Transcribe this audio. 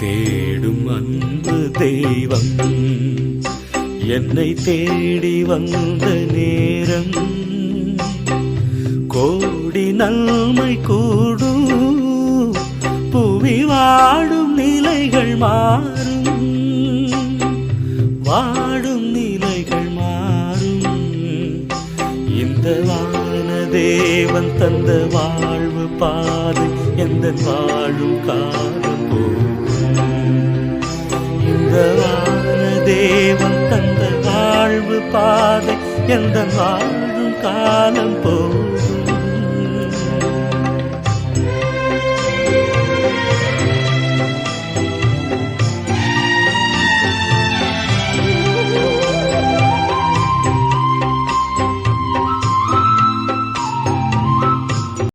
தேடும் அன்பு தெய்வம் என்னை தேடி வந்த நேரம் கோடி நன்மை கூடும் புவி வாடும் நிலைகள் மாறும் வாடும் நிலைகள் மாறும் இந்த வான தேவன் தந்த வாழ்வு பாதை எந்த வாழும் காலம் போகும் இந்த வான தேவன் தந்த வாழ்வு பாதை எந்த வாழும் காலம் போகும்